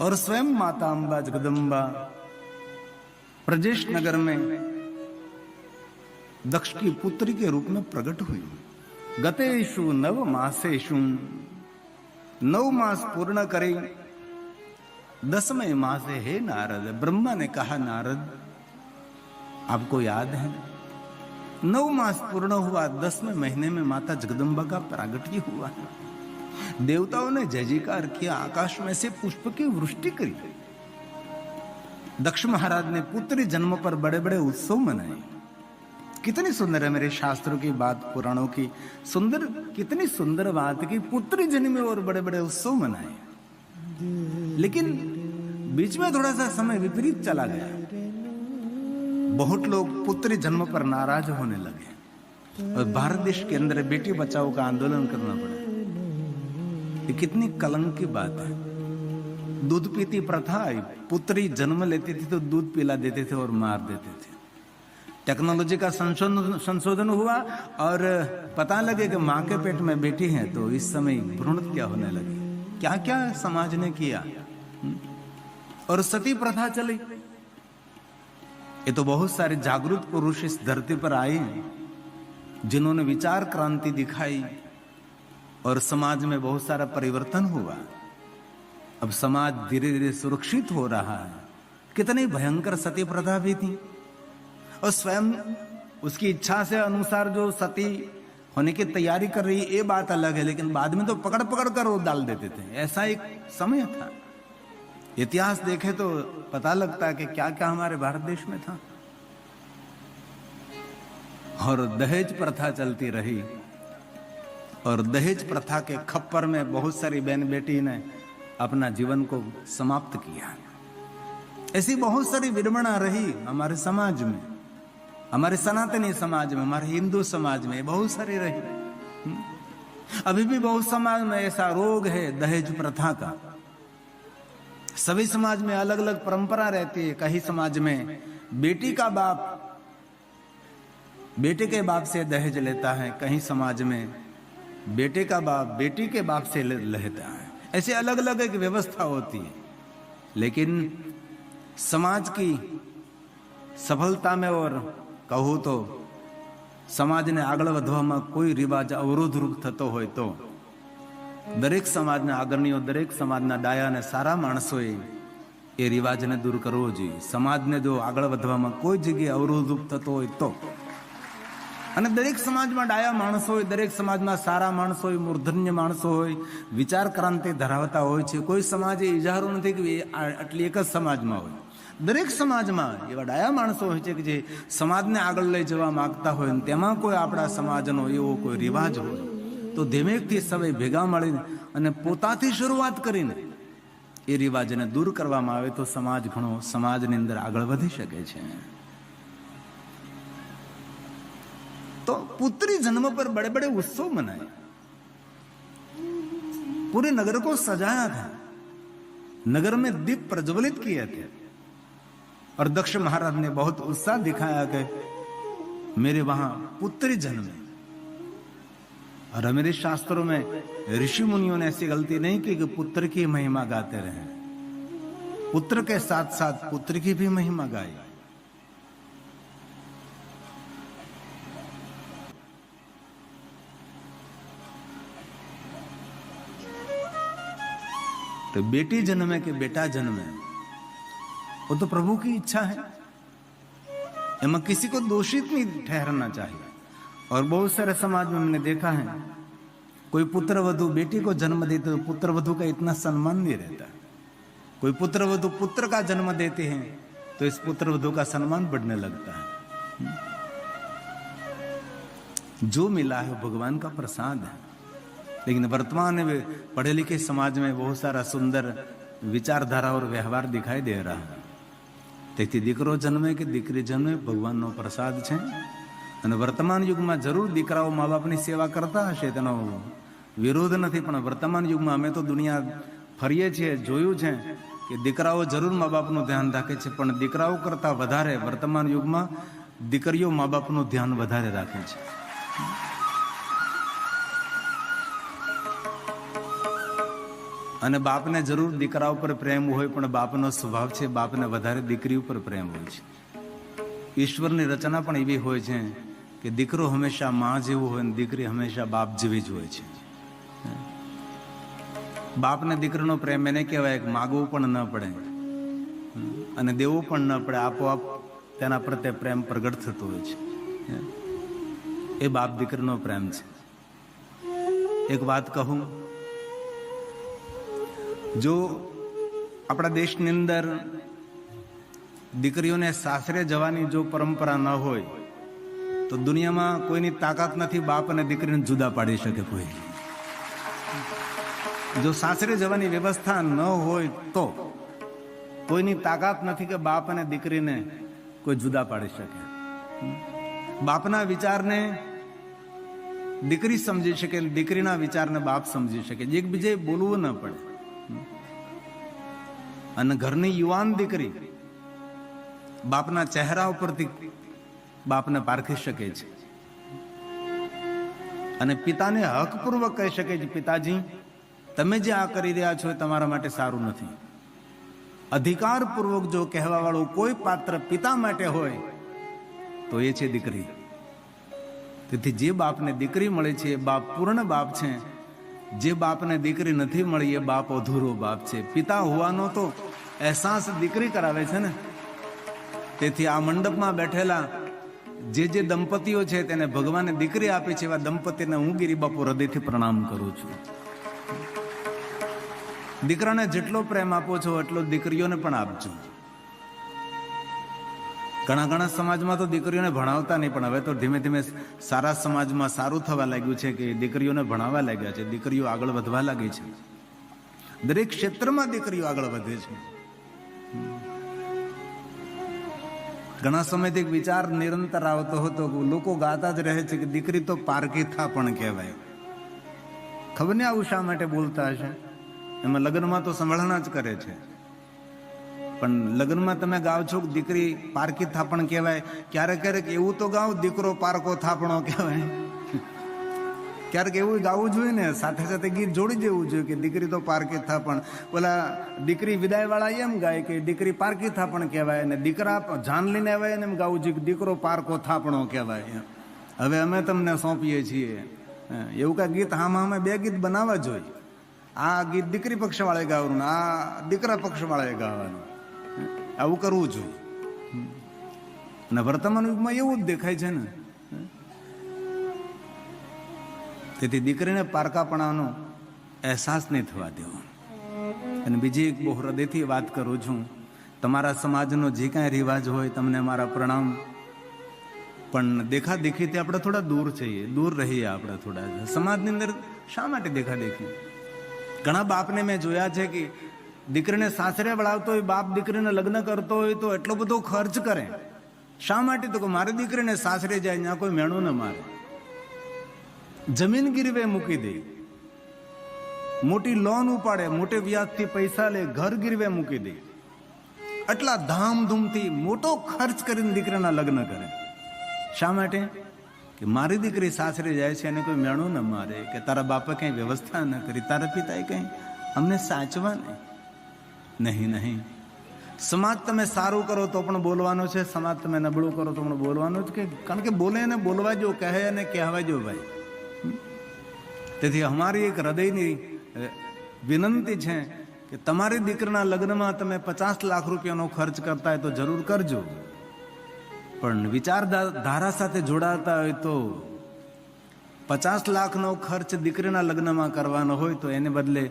और स्वयं माता अंबा जगदम्बा प्रजेश नगर में दक्ष की पुत्री के रूप में प्रकट हुई। गतेषु 9 मासेषु 9 मास पूर्ण करे 10वें मासे हे नारद, ब्रह्मा ने कहा नारद आपको याद है 9 मास पूर्ण हुआ, 10वें महीने में माता जगदम्बा का प्रागट्य हुआ। देवताओं ने जय जयकार किया, आकाश में से पुष्प की वृष्टि करी। दक्ष महाराज ने पुत्री जन्म पर बड़े बड़े उत्सव मनाए। कितनी सुंदर है मेरे शास्त्रों की बात, पुराणों की सुंदर, कितनी सुंदर बात की पुत्री जन्म और बड़े बड़े उत्सव मनाए। लेकिन बीच में थोड़ा सा समय विपरीत चला गया। बहुत लोग पुत्री जन्म पर नाराज होने लगे और भारत देश के अंदर बेटी बचाओ का आंदोलन करना पड़ा। ये कितनी कलंक की बात है। दूध पीती प्रथा आई, पुत्री जन्म लेती थी तो दूध पिला देते थे और मार देते थे। टेक्नोलॉजी का संशोधन हुआ और पता लगे कि मां के पेट में बेटी है तो इस समय भ्रूण हत्या होने लगी। क्या क्या समाज ने किया। और सती प्रथा चली। ये तो बहुत सारे जागरूक पुरुष इस धरती पर आए जिन्होंने विचार क्रांति दिखाई और समाज में बहुत सारा परिवर्तन हुआ। अब समाज धीरे धीरे सुरक्षित हो रहा है। कितनी भयंकर सती प्रथा भी थी और स्वयं उसकी इच्छा से अनुसार जो सती होने की तैयारी कर रही, ये बात अलग है, लेकिन बाद में तो पकड़ पकड़ कर वो डाल देते थे। ऐसा एक समय था। इतिहास देखे तो पता लगता है कि क्या क्या हमारे भारत देश में था। और दहेज प्रथा चलती रही और दहेज प्रथा के खप्पर में बहुत सारी बहन बेटी ने अपना जीवन को समाप्त किया। ऐसी बहुत सारी विडंबना रही हमारे समाज में, हमारे सनातनी समाज में, हमारे हिंदू समाज में बहुत सारी रही। अभी भी बहुत समाज में ऐसा रोग है दहेज प्रथा का। सभी समाज में अलग अलग परंपरा रहती है। कहीं समाज में बेटी का बाप बेटे के बाप से दहेज लेता है, कहीं समाज में बेटे का बाप बेटी के बाप से लेता है। ऐसे अलग अलग एक व्यवस्था होती है। लेकिन समाज की सफलता में और कहूं तो समाज ने आगळ વધવામાં કોઈ રિવાજ અવરોધરૂપ થતો હોય તો દરેક સમાજના અગ્રણીઓ, દરેક સમાજના ડાયા અને સારા માણસોએ એ રિવાજને દૂર કરવો જોઈએ। સમાજને જો આગળ વધવામાં કોઈ જગ્યાએ અવરોધરૂપ થતો હોય તો, અને દરેક સમાજમાં ડાયા માણસો હોય, દરેક સમાજમાં સારા માણસો હોય, મૂર્ધન્ય માણસો હોય, વિચાર ક્રાંતિ ધરાવતા હોય છે। કોઈ સમાજ એ ઇજારો નથી કે આટલી એક જ સમાજમાં હોય। દરેક સમાજમાં એવા ડાયા માણસો હોય છે કે જે સમાજને આગળ લઈ જવા માંગતા હોય ને તેમાં કોઈ આપણા સમાજનો એવો કોઈ રિવાજ હોય તો ધીમેકથી સૌએ ભેગા મળીને અને પોતાથી શરૂઆત કરીને એ રિવાજને દૂર કરવામાં આવે તો સમાજ ઘણો સમાજની અંદર આગળ વધી શકે છે। तो पुत्री जन्म पर बड़े बड़े उत्सव मनाए, पूरे नगर को सजाया था, नगर में दीप प्रज्वलित किए थे और दक्ष महाराज ने बहुत उत्साह दिखाया कि मेरे वहां पुत्री जन्मे। और मेरे शास्त्रों में ऋषि मुनियों ने ऐसी गलती नहीं की कि पुत्र की महिमा गाते रहे। पुत्र के साथ साथ पुत्री की भी महिमा गाई। तो बेटी जन्मे कि बेटा जन्मे वो तो प्रभु की इच्छा है। एમાં किसी को दोषित नहीं ठहराना चाहिए। और बहुत सारे समाज में मैंने देखा है कोई पुत्र वधु बेटी को जन्म देते तो पुत्र वधु का इतना सम्मान नहीं रहता। कोई पुत्र वधु पुत्र का जन्म देते हैं तो इस पुत्र वधु का सम्मान बढ़ने लगता है। जो मिला है भगवान का प्रसाद है। लेकिन वर्तमान में पढ़े लिखे समाज में बहुत सारा सुंदर विचारधारा और व्यवहार दिखाई दे रहा है। તેથી દીકરો જન્મે કે દીકરી જન્મે ભગવાનનો પ્રસાદ છે। અને વર્તમાન યુગમાં જરૂર દીકરાઓ મા બાપની સેવા કરતા હશે, તેનો વિરોધ નથી, પણ વર્તમાન યુગમાં અમે તો દુનિયા ફરીએ છીએ, જોયું છે કે દીકરાઓ જરૂર મા બાપનું ધ્યાન રાખે છે, પણ દીકરાઓ કરતા વધારે વર્તમાન યુગમાં દીકરીઓ મા બાપનું ધ્યાન વધારે રાખે છે। અને બાપને જરૂર દીકરા ઉપર પ્રેમ હોય, પણ બાપનો સ્વભાવ છે બાપને વધારે દીકરી ઉપર પ્રેમ હોય છે. ઈશ્વરની રચના પણ એવી હોય છે કે દીકરો હંમેશા માં જેવો હોય ને દીકરી હંમેશા બાપ જેવી જ હોય છે. બાપને દીકરીનો પ્રેમ એને કહેવાય કે માગવું પણ ન પડે અને દેવું પણ ન પડે, આપોઆપ તેના પ્રત્યે પ્રેમ પ્રગટ થતો હોય છે. એ બાપ દીકરીનો પ્રેમ છે. એક વાત કહું, જો આપણા દેશની અંદર દીકરીઓને સાસરે જવાની જો પરંપરા ન હોય તો દુનિયામાં કોઈની તાકાત નથી બાપ અને દીકરીને જુદા પાડી શકે કોઈ. જો સાસરે જવાની વ્યવસ્થા ન હોય તો કોઈની તાકાત નથી કે બાપ અને દીકરીને કોઈ જુદા પાડી શકે. બાપના વિચારને દીકરી સમજી શકે, દીકરીના વિચારને બાપ સમજી શકે, એકબીજે બોલવું ન પડે. અને ઘરની યુવાન દીકરી બાપના ચહેરા ઉપરથી બાપને પારખી શકે છે અને પિતાને હકપૂર્વક કહી શકે છે, પિતાજી તમે જે આ કરી રહ્યા છો એ તમારા માટે સારું નથી. અધિકારપૂર્વક જો કહેવા વાળું કોઈ પાત્ર પિતા માટે હોય તો એ છે દીકરી. તેથી જે બાપને દીકરી મળે છે એ બાપ પૂર્ણ બાપ છે. જે બાપને દીકરી નથી મળી એ બાપ અધૂરો બાપ છે. પિતા હોવાનો તો અહેસાસ દીકરી કરાવે છે ને. તેથી આ મંડપમાં બેઠેલા જે દંપતીઓ છે તેને ભગવાને દીકરી આપી છે, એવા દંપતીને હું ગિરી બાપુ હૃદયથી પ્રણામ કરું છું. દીકરાને જેટલો પ્રેમ આપો છો એટલો દીકરીઓને પણ આપજો. ઘણા સમાજમાં તો દીકરીઓને ભણાવતા નહીં, પણ હવે તો ધીમે ધીમે સારા સમાજમાં સારું થવા લાગ્યું છે કે દીકરીઓને ભણાવવા લાગ્યા છે, દીકરીઓ આગળ વધવા લાગી છે. દરેક ક્ષેત્રમાં દીકરીઓ આગળ વધે છે. ઘણા સમયથી એક વિચાર નિરંતર આવતો હતો, લોકો ગાતા જ રહે છે કે દીકરી તો પારકી થા પણ કહેવાય. ખબર નહીં આવું શા માટે બોલતા હશે. એમાં લગ્નમાં તો સંભાળના જ કરે છે, પણ લગ્નમાં તમે ગાવ છો કે દીકરી પારકી થાપણ કહેવાય. ક્યારેક એવું તો ગાવ દીકરો પારકો થાપણો કહેવાય. ક્યારેક એવું ગાવું જોઈએ ને, સાથે સાથે ગીત જોડી દેવું જોઈએ કે દીકરી તો પારકી થાપણ. ઓલા દીકરી વિદાય વાળા એમ ગાય કે દીકરી પારકી થાપણ કહેવાય, અને દીકરા જાન લઈને આવ્યા એને એમ ગાવું જોઈએ કે દીકરો પારકો થાપણો કહેવાય. હવે અમે તમને સોંપીએ છીએ એવું કાંઈ ગીત. આમાં બે ગીત બનાવવા જોઈએ. આ ગીત દીકરી પક્ષ વાળે ગાવાનું, આ દીકરા પક્ષ વાળાએ ગાવાનું. આવું કરવું જોઈએ. અને વર્તમાન યુગમાં એવું જ દેખાય છે ને. તેથી દીકરીને પારકાપણાનો અહેસાસ નહીં થવા દેવો. અને બીજી એક બહુ હૃદયથી વાત કરું છું, તમારા સમાજનો જે કાંઈ રિવાજ હોય તમને મારા પ્રણામ, પણ દેખાદેખીથી આપણે થોડા દૂર છીએ, દૂર રહીએ આપણે થોડા. સમાજની અંદર શા માટે દેખાદેખી? ઘણા બાપને મેં જોયા છે કે દીકરીને સાસરે વળાવતો હોય, બાપ દીકરીને લગ્ન કરતો હોય તો એટલો બધો ખર્ચ કરે. શા માટે? તો કે મારી દીકરીને સાસરે જાય ત્યાં કોઈ મેણું ન મારે. જમીન ગીરવે મૂકી દે, મોટી લોન ઉપાડે, મોટે વ્યાજથી પૈસા લે, ઘર ગીરવે મૂકી દે. આટલા ધામધૂમથી મોટો ખર્ચ કરીને દીકરીના લગ્ન કરે. શા માટે? કે મારી દીકરી સાસરે જાય છે અને કોઈ મેણું ન મારે, કે તારા બાપે કઈ વ્યવસ્થા ન કરી, તારા પિતાએ કઈ અમને સાચવા નહીં. સમાજ તમે સારું કરો તો પણ બોલવાનો છે, સમાજ તમે નબળું કરો તો પણ બોલવાનું જ. કારણ કે બોલે ને બોલવા જો, કહે અને કહેવા જો ભાઈ. તેથી અમારી એક હૃદયની વિનંતી છે કે તમારી દીકરીના લગ્નમાં તમે 50 લાખ રૂપિયાનો ખર્ચ કરતા હોય તો જરૂર કરજો, પણ વિચારધારા સાથે જોડાતા હોય તો 50 લાખનો ખર્ચ દીકરીના લગ્નમાં કરવાનો હોય તો એને બદલે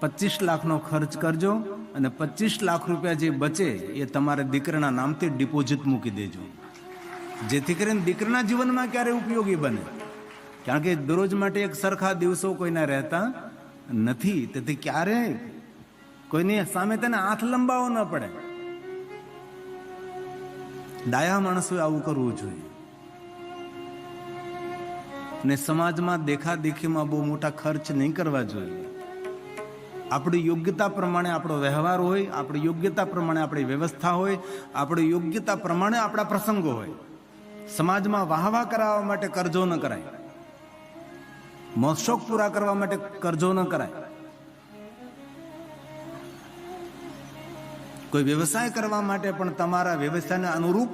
25 લાખનો ખર્ચ કરજો, અને 25 લાખ રૂપિયા જે બચે એ તમારે દીકરીના નામથી ડિપોઝિટ મૂકી દેજો, જેથી કરીને દીકરીના જીવનમાં ક્યારે ઉપયોગી બને. કારણ કે દરરોજ માટે એક સરખા દિવસો કોઈના રહેતા નથી. તેથી ક્યારે કોઈની સામે તેને હાથ લંબાવો ન પડે. ડાયા માણસોએ આવું કરવું જોઈએ. ને સમાજમાં દેખાદેખીમાં બહુ મોટા ખર્ચ નહીં કરવા જોઈએ. આપણી યોગ્યતા પ્રમાણે આપણો વ્યવહાર હોય, આપણી યોગ્યતા પ્રમાણે આપણી વ્યવસ્થા હોય, આપણી યોગ્યતા પ્રમાણે આપણા પ્રસંગો હોય. સમાજમાં વાહવા કરાવવા માટે કરજો ન કરાય, મોજશોખ પૂરા કરવા માટે કરજો ન કરાય. કોઈ વ્યવસાય કરવા માટે પણ તમારા વ્યવસાયને અનુરૂપ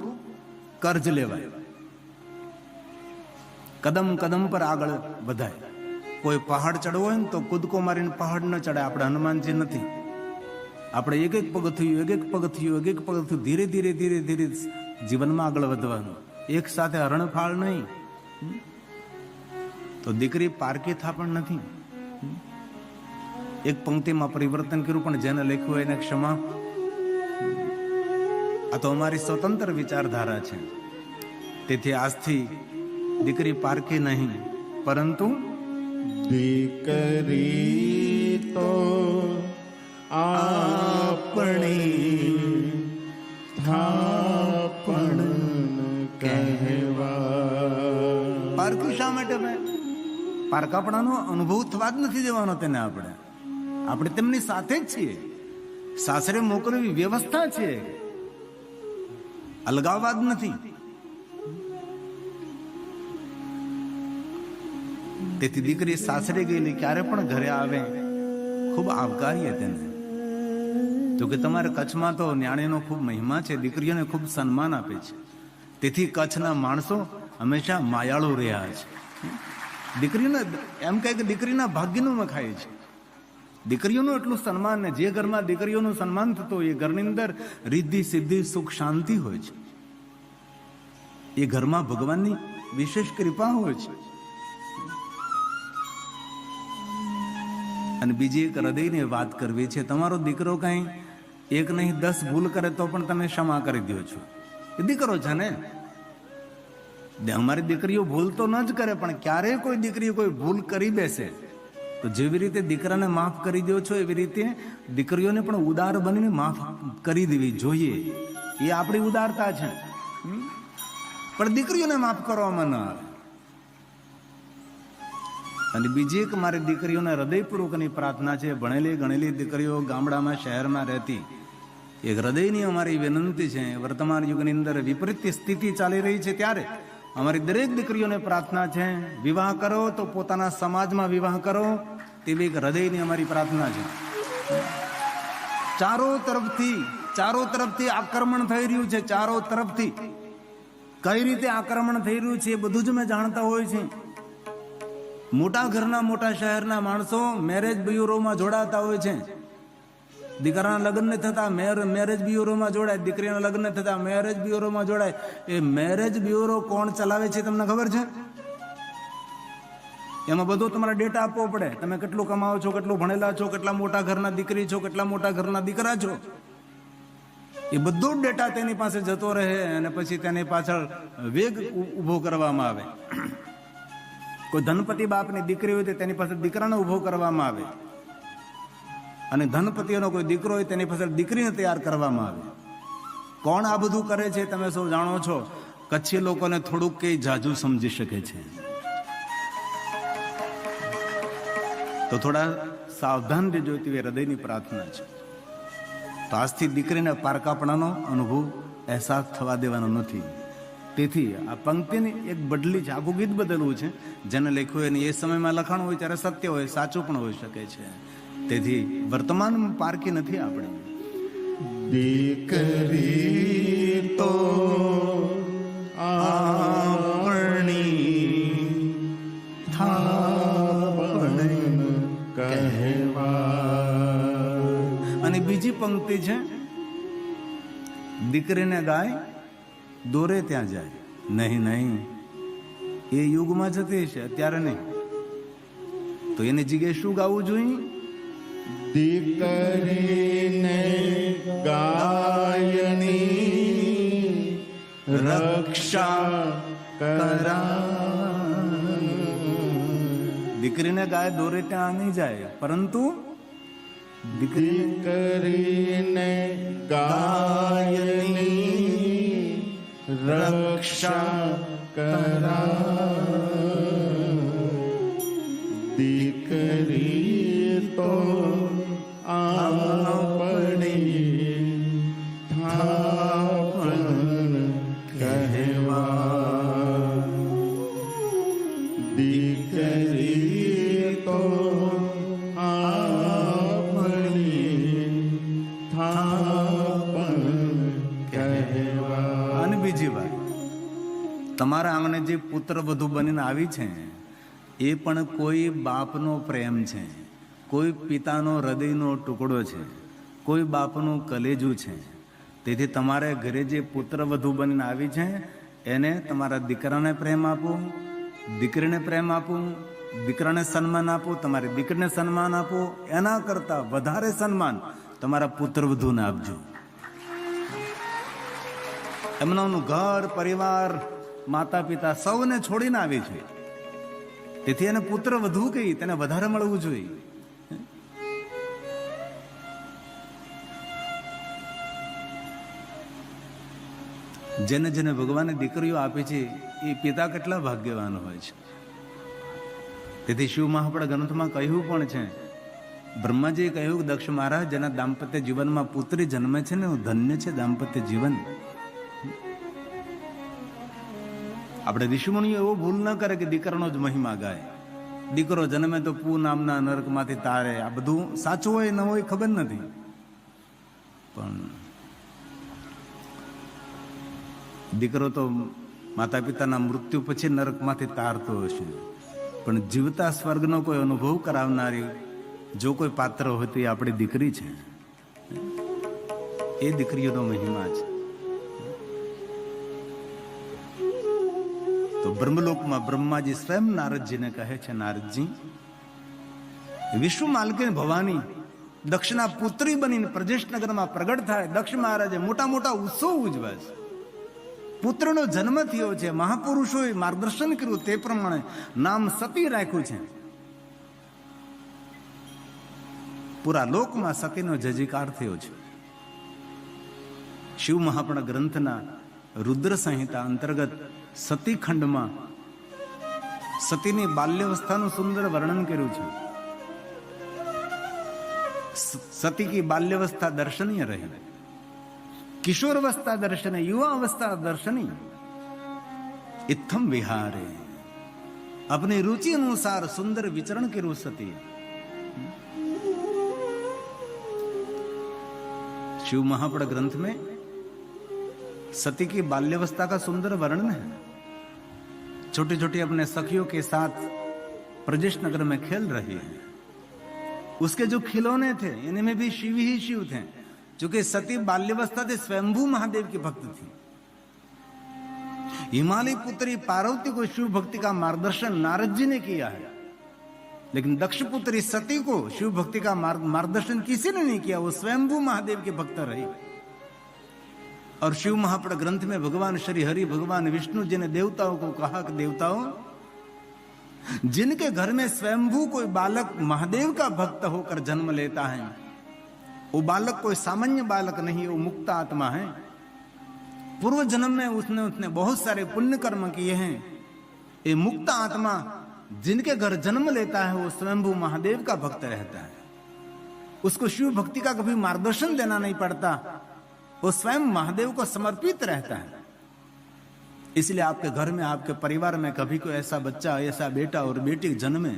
કર્જ લેવાય, કદમ કદમ પર આગળ વધાય. કોઈ પહાડ ચડવો હોય ને તો કૂદકો મારીને પહાડ ન ચડે. આપણે હનુમાનજી નથી, આપણે એક એક પગથિયું ધીરે ધીરે ધીરે ધીરે જીવનમાં આગળ વધવાનું, એક સાથે હરણફાળ નહીં. તો દીકરી પારકી થા પણ નથી. એક પંક્તિમાં પરિવર્તન કર્યું, પણ જેને લખ્યું હોય એને ક્ષમા. આ તો અમારી સ્વતંત્ર વિચારધારા છે. તેથી આજથી દીકરી પારકી નહીં, પરંતુ દીકરી તો આપણી થાપણ કહેવા. પારકી શા માટે ભાઈ? પારકાપણાનો અનુભવ થવા જ નથી દેવાનો તેને. આપણે તેમની સાથે જ છીએ. સાસરે મોકલવી વ્યવસ્થા છે, અલગાવવાદ નથી. તેથી દીકરી સાસરે ગયેલી ક્યારે પણ ઘરે આવે ખૂબ આવકારીએ તેને. જો કે તમારે કચ્છમાં તો ન્યાણીનો ખૂબ મહિમા છે, દીકરીઓને ખૂબ સન્માન આપે છે. તેથી કચ્છના માણસો હંમેશા માયાળુ રહ્યા છે. દીકરીને એમ કહે કે દીકરીના ભાગ્યનું મખાય છે. દીકરીઓનું એટલું સન્માન, ને જે ઘરમાં દીકરીઓનું સન્માન થતું હોય એ ઘરની અંદર રિદ્ધિ સિદ્ધિ સુખ શાંતિ હોય છે. એ ઘરમાં ભગવાનની વિશેષ કૃપા હોય છે. અને બીજી એક હૃદયની વાત કરવી છે. તમારો દીકરો કઈ એક નહીં 10 ભૂલ કરે તો પણ તમે ક્ષમા કરી દો છો. એ દીકરો છે ને. અમારી દીકરીઓ ભૂલ તો ન જ કરે, પણ ક્યારેય કોઈ દીકરીઓ કોઈ ભૂલ કરી બેસે તો જેવી રીતે દીકરાને માફ કરી દો છો એવી રીતે દીકરીઓને પણ ઉદાર બનીને માફ કરી દેવી જોઈએ. એ આપણી ઉદારતા છે. પણ દીકરીઓને માફ કરવામાં ન આવે. અને બીજી એક મારી દીકરીઓને હૃદયપૂર્વકની પ્રાર્થના છે. ભણેલી ગણેલી દીકરીઓ ગામડામાં શહેરમાં રહેતી, એક હૃદયની અમારી વિનંતી છે. વર્તમાન યુગની અંદર વિપરીત સ્થિતિ ચાલી રહી છે, ત્યારે અમારી દરેક દીકરીઓને પ્રાર્થના છે, વિવાહ કરો તો પોતાના સમાજમાં વિવાહ કરો, તેવી એક હૃદયની અમારી પ્રાર્થના છે. ચારો તરફથી આક્રમણ થઈ રહ્યું છે. ચારો તરફથી કઈ રીતે આક્રમણ થઈ રહ્યું છે એ બધું જ અમે જાણતા હોય છે. મોટા ઘરના મોટા શહેરના માણસો મેરેજ બ્યુરોમાં જોડાતા હોય છે. દીકરાના લગ્ન ન થતા મેરેજ બ્યુરોમાં જોડાય, દીકરીના લગ્ન થતા મેરેજ બ્યુરોમાં જોડાય. એ મેરેજ બ્યુરો કોણ ચલાવે છે તમને ખબર છે? એમાં બધો તમારે ડેટા આપવો પડે. તમે કેટલું કમાવો છો, કેટલું ભણેલા છો, કેટલા મોટા ઘરના દીકરી છો, કેટલા મોટા ઘરના દીકરા છો, એ બધો ડેટા તેની પાસે જતો રહે. અને પછી તેની પાછળ વેગ ઉભો કરવામાં આવે. કોઈ ધનપતિ બાપની દીકરી હોય તો તેની પાસે દીકરાને ઉભો કરવામાં આવે, અને ધનપતિનો કોઈ દીકરો હોય તેની પાસે દીકરીને તૈયાર કરવામાં આવે. કોણ આ બધું કરે છે તમે સૌ જાણો છો. કચ્છી લોકોને થોડુંક કઈ જાજુ સમજી શકે છે, તો થોડા સાવધાન રહેજો તેવી હૃદયની પ્રાર્થના છે. તો આજથી દીકરીને પારકાપણાનો અનુભવ અહેસાસ થવા દેવાનો નથી. તેથી આ પંક્તિની એક બદલી છે, આખું ગીત બદલવું છે. જેને લખ્યું એને એ સમયમાં લખાણ હોય ત્યારે સત્ય હોય, સાચું પણ હોઈ શકે છે. તેથી વર્તમાનમાં પારકી નથી આપણે. દીકરી તો આપણી થાપણ કહેવા. અને બીજી પંક્તિ છે, દીકરીને ગાય દોરે ત્યાં જાય. નહીં, એ યુગમાં જતી છે, અત્યારે નહીં. તો એની જગ્યાએ શું ગાવું જોઈએ? દીકરીને ગાયની રક્ષા કરા. દીકરીને ગાય દોરે ત્યાં નહીં જાય, પરંતુ દીકરીને ગાયની રક્ષા કરા. દીકરી તો આપણી થાપણ કહેવા. દીકરી તો આપણી થાપણ આપણ કહેવા. અને બીજી વાત, તમારા આંગણે જે પુત્ર વધુ બનીને આવી છે એ પણ કોઈ બાપનો પ્રેમ છે, કોઈ પિતાનો હૃદયનો ટુકડો છે, કોઈ બાપનું કલેજું છે. તેથી તમારે ઘરે જે પુત્ર વધુ બનીને આવી છે એને તમારા દીકરાને પ્રેમ આપો, દીકરીને પ્રેમ આપો, દીકરાને સન્માન આપો, તમારી દીકરીને સન્માન આપો. એના કરતા વધારે સન્માન તમારા પુત્ર વધુને આપજો. એમનું ઘર પરિવાર માતા પિતા સૌને છોડીને આવી છે, તેથી એને પુત્ર વધુ કહી, તેને વધારે મળવું જોઈએ. જેને જેને ભગવાને દીકરીઓ આપી છે એ પિતા કેટલા ભાગ્યવાન હોય છે. તેથી શિવ મહાપુરાણ ગ્રંથમાં કહ્યું પણ છે, બ્રહ્માજીએ કહ્યું, દક્ષ મહારાજ, જેના દાંપત્ય જીવનમાં પુત્રી જન્મે છે ને ધન્ય છે દાંપત્ય જીવન. આપણે ઋષિમુનિઓ એવો ભૂલ ન કરે કે દીકરાનો જ મહિમા ગાય. દીકરો જન્મે તો પૂ નામના નરકમાંથી તારે. આ બધું સાચું હોય ન હોય ખબર નથી, પણ દીકરો તો માતા પિતાના મૃત્યુ પછી નરકમાંથી તારતો હશે, પણ જીવતા સ્વર્ગનો કોઈ અનુભવ કરાવનારી જો કોઈ પાત્ર હોય તો એ આપણી દીકરી છે. એ દીકરીઓનો મહિમા છે. તો બ્રહ્મલોકમાં બ્રહ્માજી સ્વયં નારદજીને કહે છે, નારદજી, વિશ્વ માલકીન ભવાની દક્ષના પુત્રી બનીને પ્રજેશનગરમાં પ્રગટ થાય. દક્ષ મહારાજે મોટા મોટા ઉત્સવ ઉજવા છે. પુત્રનો જન્મ થયો છે, મહાપુરુષોએ માર્ગદર્શન કર્યું, તે પ્રમાણે નામ સતી રાખ્યું છે. પૂરા લોકમાં સતીનો જયજયકાર થયો છે. શિવ મહાપુરાણ ગ્રંથના રુદ્ર સંહિતા અંતર્ગત સતી ખંડમાં સતીની બાલ્યાવસ્થાનું સુંદર વર્ણન કર્યું છે. સતી કી બાલ્યાવસ્થા દર્શनीय રહે, કિશોરાવસ્થા દર્શनीय, युवा अवस्था दर्शनीय, इत्थम विहारे. अपनी रुचि अनुसार सुंदर विचरण કર્યું સતી. शिव महापुराण ग्रंथ में सती की बाल्यावस्था का सुंदर वर्णन है. छोटी छोटी अपने सखियों के साथ प्रजेश नगर में खेल रही है. उसके जो खिलौने थे इनमें भी शिव ही शिव थे, क्योंकि सती बाल्यावस्था से स्वयंभू महादेव की भक्त थी. हिमालय पुत्री पार्वती को शिव भक्ति का मार्गदर्शन नारद जी ने किया है, लेकिन दक्ष पुत्री सती को शिव भक्ति का मार्गदर्शन किसी ने नहीं किया. वो स्वयंभू महादेव के भक्त रही. और शिव महापुराण ग्रंथ में भगवान श्री हरि भगवान विष्णु जी ने देवताओं को कहा कि देवताओं, जिनके घर में स्वयंभू कोई बालक महादेव का भक्त होकर जन्म लेता है, वो बालक कोई सामान्य बालक नहीं, वो मुक्त आत्मा है. पूर्व जन्म में उसने बहुत सारे पुण्य कर्म किए हैं. ये मुक्त आत्मा जिनके घर जन्म लेता है वो स्वयंभू महादेव का भक्त रहता है. उसको शिव भक्ति का कभी मार्गदर्शन देना नहीं पड़ता, वो स्वयं महादेव को समर्पित रहता है. इसलिए आपके घर में, आपके परिवार में कभी कोई ऐसा बच्चा, ऐसा बेटा और बेटी जन्मे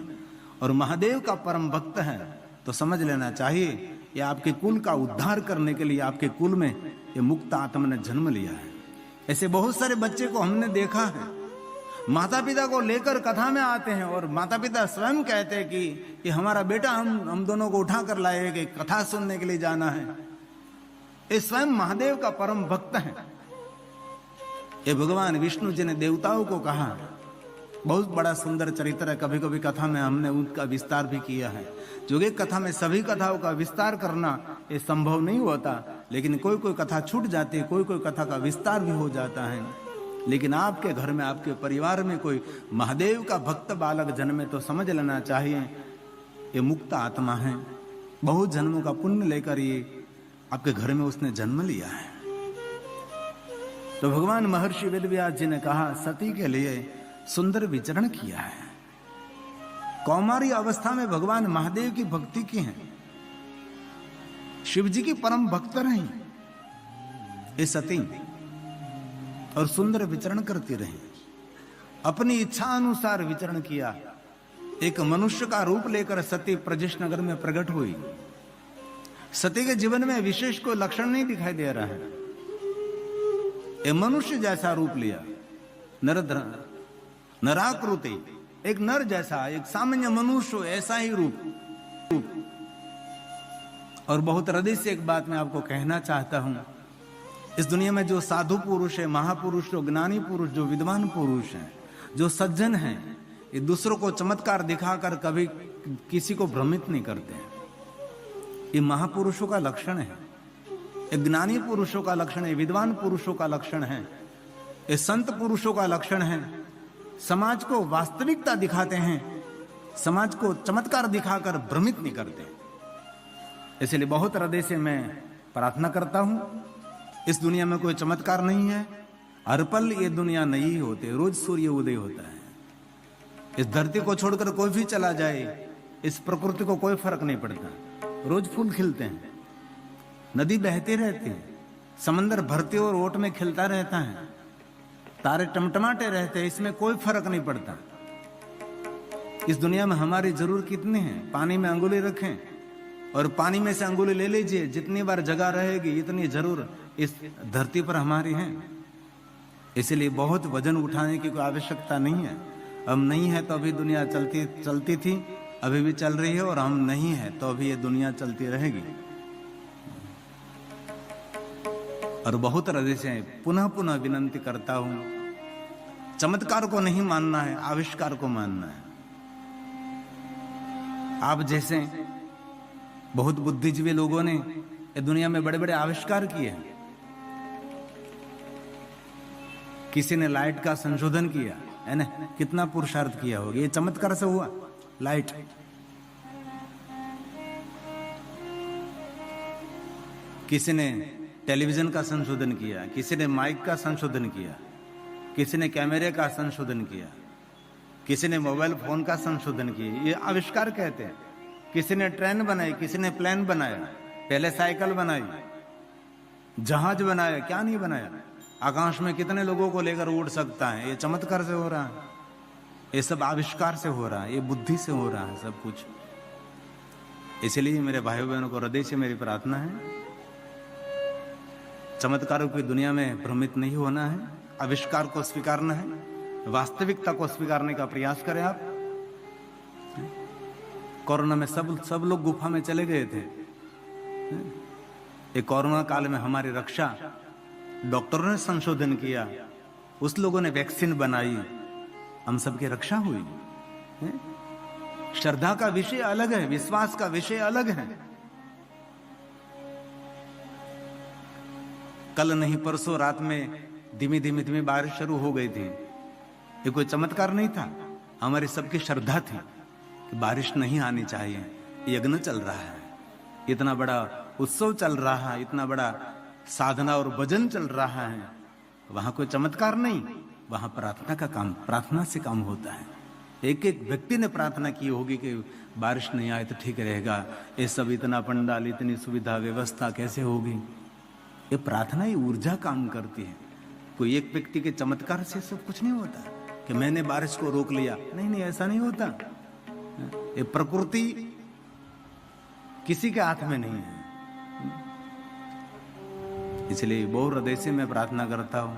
और महादेव का परम भक्त है, तो समझ लेना चाहिए ये आपके कुल का उद्धार करने के लिए आपके कुल में ये मुक्त आत्मा ने जन्म लिया है. ऐसे बहुत सारे बच्चे को हमने देखा है, माता पिता को लेकर कथा में आते हैं और माता पिता स्वयं कहते हैं कि ये हमारा बेटा, हम दोनों को उठा कर लाए कि कथा सुनने के लिए जाना है. ये स्वयं महादेव का परम भक्त है. ये भगवान विष्णु जी ने देवताओं को कहा. बहुत बड़ा सुंदर चरित्र है. कभी कभी कथा में हमने उनका विस्तार भी किया है. जो कि कथा में सभी कथाओं का विस्तार करना ये संभव नहीं होता, लेकिन कोई कोई कथा छूट जाती है, कोई कोई कथा का विस्तार भी हो जाता है. लेकिन आपके घर में, आपके परिवार में कोई महादेव का भक्त बालक जन्मे तो समझ लेना चाहिए ये मुक्त आत्मा है. बहुत जन्मों का पुण्य लेकर ये आपके घर में उसने जन्म लिया है. तो भगवान महर्षि वेदव्यास जी ने कहा, सती के लिए सुंदर विचरण किया है. कौमारी अवस्था में भगवान महादेव की भक्ति की है, शिव जी की परम भक्त रही ये सती, और सुंदर विचरण करती रही. अपनी इच्छा अनुसार विचरण किया. एक मनुष्य का रूप लेकर सती प्रजेश नगर में प्रकट हुई. सती के जीवन में विशेष कोई लक्षण नहीं दिखाई दे रहा है। एक मनुष्य जैसा रूप लिया, नराकृति, एक नर जैसा, एक सामान्य मनुष्य, ऐसा ही रूप। और बहुत हृदय से एक बात मैं आपको कहना चाहता हूं, इस दुनिया में जो साधु पुरुष है, महापुरुष, जो ज्ञानी पुरुष, जो विद्वान पुरुष हैं, जो सज्जन हैं, ये दूसरों को चमत्कार दिखाकर कभी किसी को भ्रमित नहीं करते हैं। ये महापुरुषों का लक्षण है, ये ज्ञानी पुरुषों का लक्षण है, विद्वान पुरुषों का लक्षण है, ये संत पुरुषों का लक्षण है। समाज को वास्तविकता दिखाते हैं, समाज को चमत्कार दिखाकर भ्रमित नहीं करते। इसलिए बहुत हृदय से मैं प्रार्थना करता हूं, इस दुनिया में कोई चमत्कार नहीं है। हर पल ये दुनिया नहीं होती, रोज सूर्य उदय होता है। इस धरती को छोड़कर कोई भी चला जाए, इस प्रकृति को कोई फर्क नहीं पड़ता। रोज फूल खिलते हैं, नदी बहती रहती है, समंदर भरती और ओट में खिलता रहता है, तारे टमटमाटे रहते हैं, इसमें कोई फर्क नहीं पड़ता। इस दुनिया में हमारी जरूरत कितनी है? पानी में अंगुली रखें और पानी में से अंगुली ले लीजिए, जितनी बार जगह रहेगी इतनी जरूर इस धरती पर हमारी है। इसलिए बहुत वजन उठाने की कोई आवश्यकता नहीं है। हम नहीं है तो अभी दुनिया चलती थी, अभी भी चल रही है, और हम नहीं है तो अभी ये दुनिया चलती रहेगी। और बहुत हृदय से पुनः पुनः विनंती करता हूं, चमत्कार को नहीं मानना है, आविष्कार को मानना है। आप जैसे बहुत बुद्धिजीवी लोगों ने ये दुनिया में बड़े बड़े आविष्कार किए हैं। किसी ने लाइट का संशोधन किया है ना, कितना पुरुषार्थ किया होगा, ये चमत्कार से हुआ। लाइट, किसी ने टेलीविजन का संशोधन किया, किसी ने माइक का संशोधन किया, किसी ने कैमरे का संशोधन किया, किसी ने मोबाइल फोन का संशोधन किया, ये आविष्कार कहते हैं। किसी ने ट्रेन बनाई, किसी ने प्लेन बनाया, पहले साइकिल बनाई, जहाज बनाया, क्या नहीं बनाया। आकाश में कितने लोगों को लेकर उड़ सकता है, ये चमत्कार से हो रहा है, ये सब आविष्कार से हो रहा है, ये बुद्धि से हो रहा है सब कुछ। इसलिए मेरे भाइयों बहनों को हृदय से मेरी प्रार्थना है, चमत्कारों की दुनिया में भ्रमित नहीं होना है, आविष्कार को स्वीकारना है, वास्तविकता को स्वीकारने का प्रयास करें आप। कोरोना में सब लोग गुफा में चले गए थे। ये कोरोना काल में हमारी रक्षा डॉक्टरों ने संशोधन किया, उस लोगों ने वैक्सीन बनाई, हम सबकी रक्षा हुई। श्रद्धा का विषय अलग है, विश्वास का विषय अलग है। कल नहीं परसों रात में धीमी धीमी बारिश शुरू हो गई थी। ये कोई चमत्कार नहीं था, हमारी सबकी श्रद्धा थी कि बारिश नहीं आनी चाहिए। यज्ञ चल रहा है, इतना बड़ा उत्सव चल रहा है, इतना बड़ा साधना और भजन चल रहा है, वहां कोई चमत्कार नहीं, वहां प्रार्थना का काम, प्रार्थना से काम होता है। एक एक व्यक्ति ने प्रार्थना की होगी कि बारिश नहीं आए तो ठीक रहेगा, ये सब इतना पंडाल, इतनी सुविधा व्यवस्था कैसे होगी। ये प्रार्थना ही ऊर्जा काम करती है। कोई एक व्यक्ति के चमत्कार से सब कुछ नहीं होता कि मैंने बारिश को रोक लिया, नहीं नहीं, ऐसा नहीं होता। ये प्रकृति किसी के हाथ में नहीं है। इसलिए बहुत हृदय से मैं प्रार्थना करता हूँ।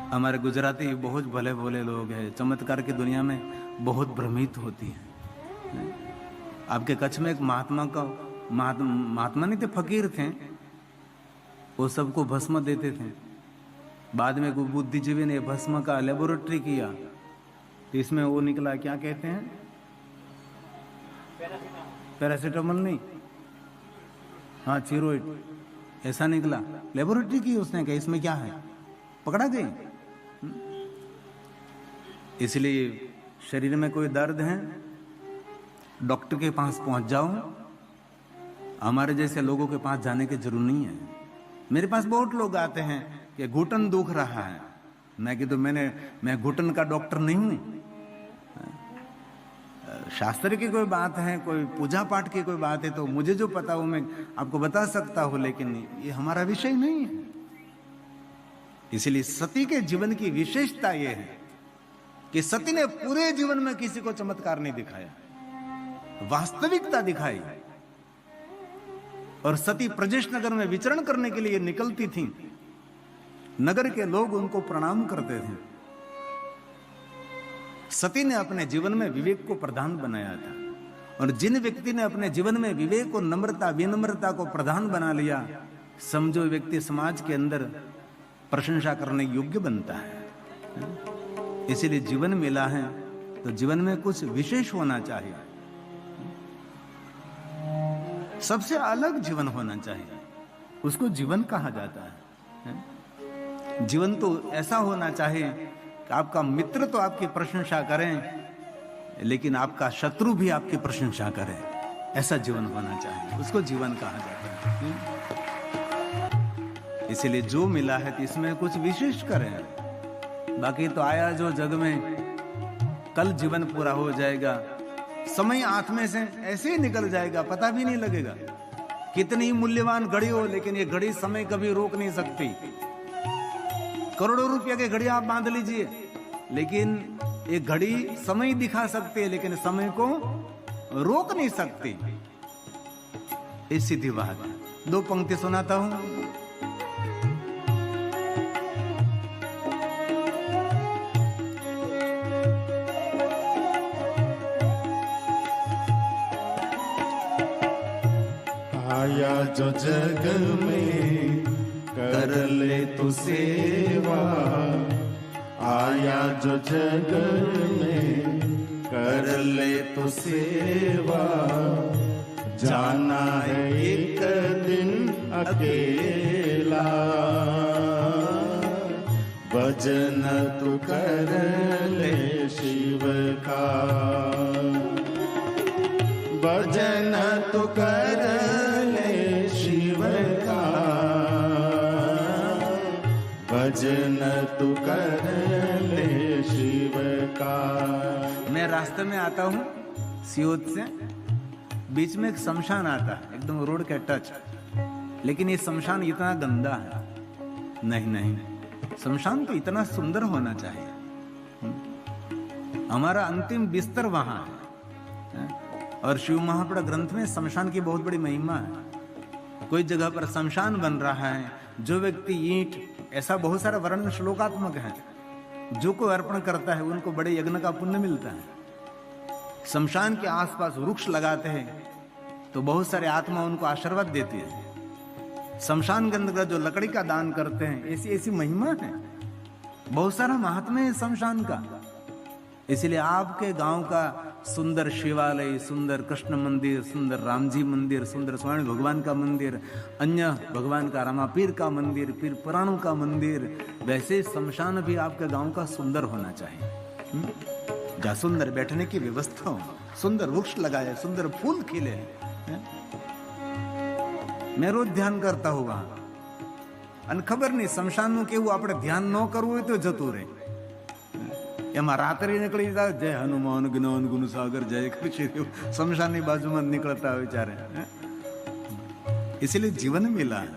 हमारे गुजराती बहुत भले भोले लोग हैं, चमत्कार की दुनिया में बहुत भ्रमित होती है। आपके कच्छ में एक महात्मा नहीं थे, फकीर थे, वो सबको भस्म देते थे। बाद में बुद्धिजीवी ने भस्म का लेबोरेटरी किया तो इसमें वो निकला, क्या कहते हैं, पैरासिटामोल नहीं, हाँ चिरोइड, ऐसा निकला। लेबोरेटरी की उसने, कहा इसमें क्या है, पकड़ा गई। इसलिए शरीर में कोई दर्द है, डॉक्टर के पास पहुंच जाओ। हमारे जैसे लोगों के पास जाने की जरूरत नहीं है। मेरे पास बहुत लोग आते हैं कि घुटन दुख रहा है, मैं कि तो मैं घुटन का डॉक्टर नहीं हूं। शास्त्र की कोई बात है, कोई पूजा पाठ की कोई बात है तो मुझे जो पता वो मैं आपको बता सकता हूं, लेकिन ये हमारा विषय नहीं है। इसलिए सती के जीवन की विशेषता ये है कि सती ने पूरे जीवन में किसी को चमत्कार नहीं दिखाया, वास्तविकता दिखाई। और सती प्रजेश नगर में विचरण करने के लिए निकलती थीं। नगर के लोग उनको प्रणाम करते थे। सती ने अपने जीवन में विवेक को प्रधान बनाया था, और जिन व्यक्ति ने अपने जीवन में विवेक और नम्रता विनम्रता को प्रधान बना लिया, समझो व्यक्ति समाज के अंदर प्रशंसा करने योग्य बनता है। इसीलिए जीवन मिला है तो जीवन में कुछ विशेष होना चाहिए, सबसे अलग जीवन होना चाहिए, उसको जीवन कहा जाता है। जीवन तो ऐसा होना चाहिए कि आपका मित्र तो आपकी प्रशंसा करें, लेकिन आपका शत्रु भी आपकी प्रशंसा करे, ऐसा जीवन होना चाहिए, उसको जीवन कहा जाता है। इसलिए जो मिला है तो इसमें कुछ विशेष करें, बाकी तो आया जो जग में, कल जीवन पूरा हो जाएगा, समय हाथ में से ऐसे ही निकल जाएगा, पता भी नहीं लगेगा। कितनी मूल्यवान घड़ी हो, लेकिन ये घड़ी समय कभी रोक नहीं सकती। करोड़ों रुपया की घड़ी आप बांध लीजिए, लेकिन एक घड़ी समय दिखा सकती है, लेकिन समय को रोक नहीं सकती। इस सीधी बात। दो पंक्ति सुनाता हूं। आया जो जग में कर ले तू सेवा, आया जो जग में कर ले तू सेवा, जाना है एक दिन अकेला, भजन तू कर ले शिव का, भजन तू कर ले शिव का, भजन तू कर ले शिव का। मैं रास्ते में आता हूँ सियोत से, बीच में एक शमशान आता है, एकदम रोड के टच, लेकिन ये शमशान इतना गंदा है। नहीं नहीं, शमशान तो इतना सुंदर होना चाहिए। हमारा अंतिम बिस्तर वहां है, और शिव महापुराण ग्रंथ में शमशान की बहुत बड़ी महिमा है। कोई जगह पर शमशान बन रहा है, जो व्यक्ति ईंट, ऐसा बहुत सारा वर्णन श्लोकात्मक है, जो को अर्पण करता है उनको बड़े यज्ञ का पुण्य मिलता है। शमशान के आसपास वृक्ष लगाते हैं तो बहुत सारे आत्मा उनको आशीर्वाद देती है। शमशान के अंदर जो लकड़ी का दान करते हैं, ऐसी ऐसी महिमा है, बहुत सारा महात्म्य है शमशान का। इसलिए आपके गांव का सुंदर शिवालय, सुंदर कृष्ण मंदिर, सुंदर राम जी मंदिर, सुंदर स्वामी भगवान का मंदिर, अन्य भगवान का रामापीर का मंदिर, पीर पुराणों का मंदिर, वैसे शमशान भी आपके गांव का सुंदर होना चाहिए। जहाँ सुंदर बैठने की व्यवस्था हो, सुंदर वृक्ष लगाए, सुंदर फूल खिले। मैं रोज ध्यान करता हूँ वहां, અને ખબર નહીં શમશાનનું કેવું આપણે ધ્યાન ન કરવું હોય તો જતું રહે। એમાં રાત્રે નીકળી જાય, જય હનુમાન જ્ઞાન ગુણ સાગર જય कृष्ण, शमशान की बाजू में निकलता है बेचारे। इसलिए जीवन मिला है,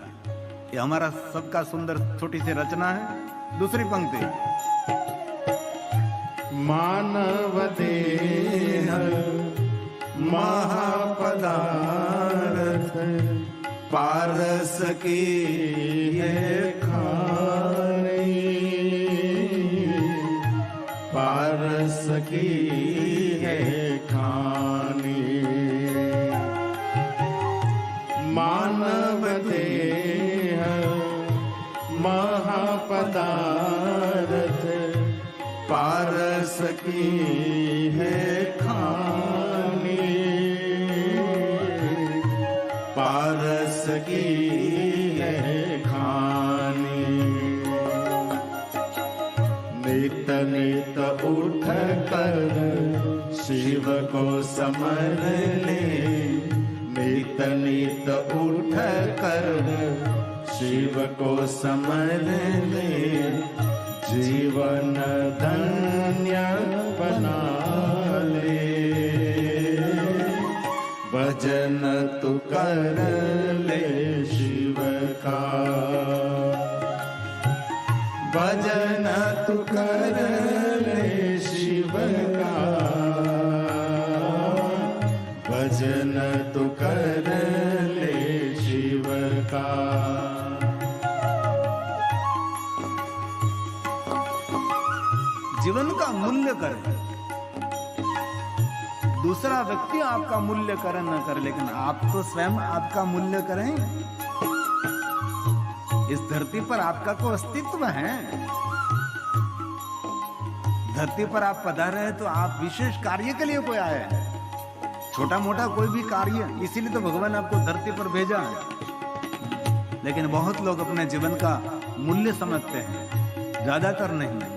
ये हमारा सबका सुंदर छोटी सी रचना है। दूसरी पंक्ति, मानव देह महापदार्थ, पारस की है खानी, पारस की है खानी। मानव देह महापदार्थ, पारस की है खानी, पारस की है खानी। नित नित उठ कर शिव को समर ले, नित नित उठ कर शिव को समर ले, जीवन धन्य बना ले। भजन तू कर ले शिव का, भजन तू कर ले शिव का, भजन तू कर ले शिव जीवन का मूल्य करें। दूसरा व्यक्ति आपका मूल्य करे न करे, लेकिन आप तो स्वयं आपका मूल्य करें। इस धरती पर आपका कोई अस्तित्व है। धरती पर आप पधारे हैं तो आप विशेष कार्य के लिए कोई आए हैं, छोटा मोटा कोई भी कार्य, इसीलिए तो भगवान आपको धरती पर भेजा है। लेकिन बहुत लोग अपने जीवन का मूल्य समझते हैं, ज्यादातर नहीं।